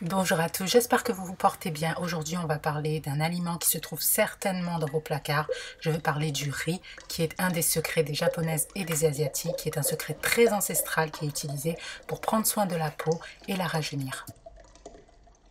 Bonjour à tous, j'espère que vous vous portez bien. Aujourd'hui, on va parler d'un aliment qui se trouve certainement dans vos placards. Je veux parler du riz, qui est un des secrets des japonaises et des asiatiques, qui est un secret très ancestral qui est utilisé pour prendre soin de la peau et la rajeunir.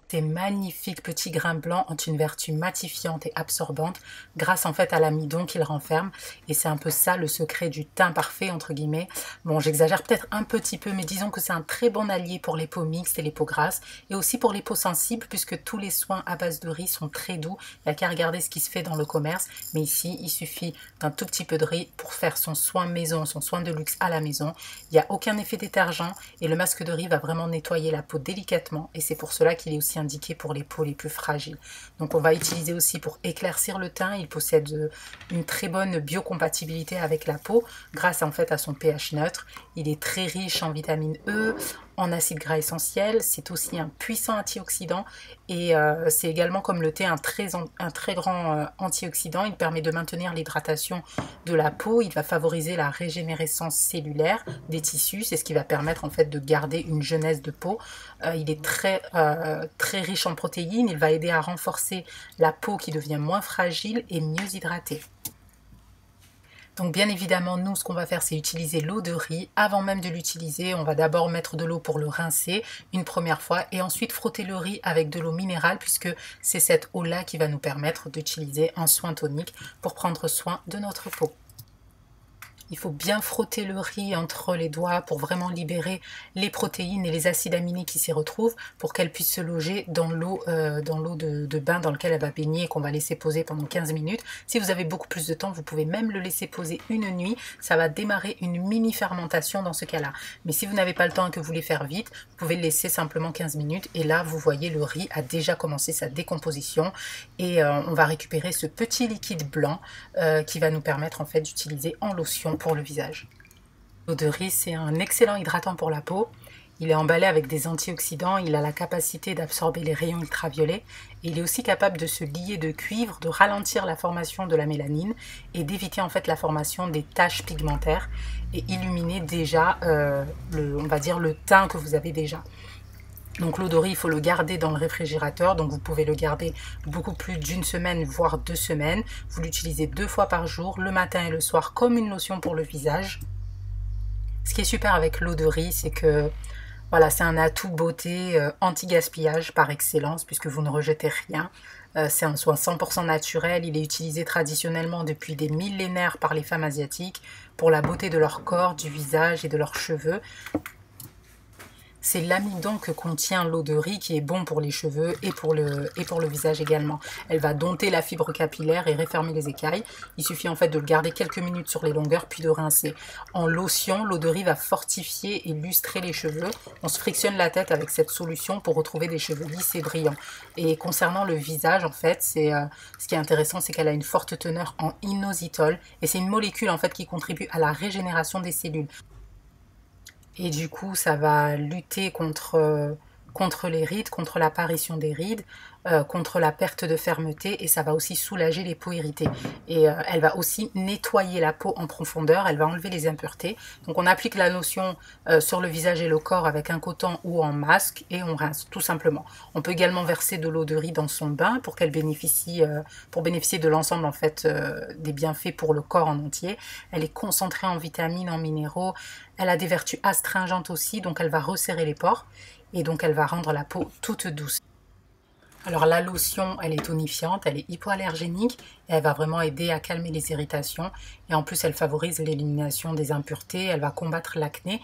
Ces magnifiques petits grains blancs ont une vertu matifiante et absorbante grâce en fait à l'amidon qu'ils renferment, et c'est un peu ça le secret du teint parfait entre guillemets. Bon, j'exagère peut-être un petit peu, mais disons que c'est un très bon allié pour les peaux mixtes et les peaux grasses, et aussi pour les peaux sensibles, puisque tous les soins à base de riz sont très doux. Il n'y a qu'à regarder ce qui se fait dans le commerce, mais ici il suffit d'un tout petit peu de riz pour faire son soin maison, son soin de luxe à la maison. Il n'y a aucun effet détergent, et le masque de riz va vraiment nettoyer la peau délicatement, et c'est pour cela qu'il est aussi indiqué pour les peaux les plus fragiles. Donc on va utiliser aussi pour éclaircir le teint. Il possède une très bonne biocompatibilité avec la peau grâce en fait à son pH neutre. Il est très riche en vitamine E, en acides gras essentiels. C'est aussi un puissant antioxydant, et c'est également comme le thé un très grand antioxydant. Il permet de maintenir l'hydratation de la peau. Il va favoriser la régénérescence cellulaire des tissus. C'est ce qui va permettre en fait de garder une jeunesse de peau. Il est très riche en protéines. Il va aider à renforcer la peau qui devient moins fragile et mieux hydratée. Donc bien évidemment, nous, ce qu'on va faire, c'est utiliser l'eau de riz. Avant même de l'utiliser, on va d'abord mettre de l'eau pour le rincer une première fois, et ensuite frotter le riz avec de l'eau minérale, puisque c'est cette eau-là qui va nous permettre d'utiliser un soin tonique pour prendre soin de notre peau. Il faut bien frotter le riz entre les doigts pour vraiment libérer les protéines et les acides aminés qui s'y retrouvent, pour qu'elles puissent se loger dans l'eau de bain dans laquelle elle va baigner et qu'on va laisser poser pendant 15 minutes. Si vous avez beaucoup plus de temps, vous pouvez même le laisser poser une nuit. Ça va démarrer une mini fermentation dans ce cas-là. Mais si vous n'avez pas le temps et que vous voulez faire vite, vous pouvez le laisser simplement 15 minutes. Et là, vous voyez, le riz a déjà commencé sa décomposition. Et on va récupérer ce petit liquide blanc qui va nous permettre en fait d'utiliser en lotion pour le visage. L'eau de riz, c'est un excellent hydratant pour la peau. Il est emballé avec des antioxydants, il a la capacité d'absorber les rayons ultraviolets, et il est aussi capable de se lier de cuivre, de ralentir la formation de la mélanine et d'éviter en fait la formation des taches pigmentaires et illuminer déjà on va dire le teint que vous avez déjà. Donc l'eau de riz, il faut le garder dans le réfrigérateur, donc vous pouvez le garder beaucoup plus d'une semaine, voire 2 semaines. Vous l'utilisez 2 fois par jour, le matin et le soir, comme une lotion pour le visage. Ce qui est super avec l'eau de riz, c'est que voilà, c'est un atout beauté anti-gaspillage par excellence, puisque vous ne rejetez rien. C'est un soin 100% naturel, il est utilisé traditionnellement depuis des millénaires par les femmes asiatiques pour la beauté de leur corps, du visage et de leurs cheveux. C'est l'amidon que contient l'eau de riz qui est bon pour les cheveux et pour le visage également. Elle va dompter la fibre capillaire et refermer les écailles. Il suffit en fait de le garder quelques minutes sur les longueurs puis de rincer. En lotion, l'eau de riz va fortifier et lustrer les cheveux. On se frictionne la tête avec cette solution pour retrouver des cheveux lisses et brillants. Et concernant le visage, en fait, ce qui est intéressant, c'est qu'elle a une forte teneur en inositol, et c'est une molécule en fait qui contribue à la régénération des cellules. Et du coup, ça va lutter contre les rides, contre l'apparition des rides, contre la perte de fermeté, et ça va aussi soulager les peaux irritées. Et elle va aussi nettoyer la peau en profondeur, elle va enlever les impuretés. Donc on applique la lotion sur le visage et le corps avec un coton ou en masque, et on rince tout simplement. On peut également verser de l'eau de riz dans son bain pour qu'elle bénéficie, pour bénéficier de l'ensemble en fait des bienfaits pour le corps en entier. Elle est concentrée en vitamines, en minéraux. Elle a des vertus astringentes aussi, donc elle va resserrer les pores, et donc elle va rendre la peau toute douce. Alors la lotion, elle est tonifiante, elle est hypoallergénique, et elle va vraiment aider à calmer les irritations, et en plus elle favorise l'élimination des impuretés, elle va combattre l'acné.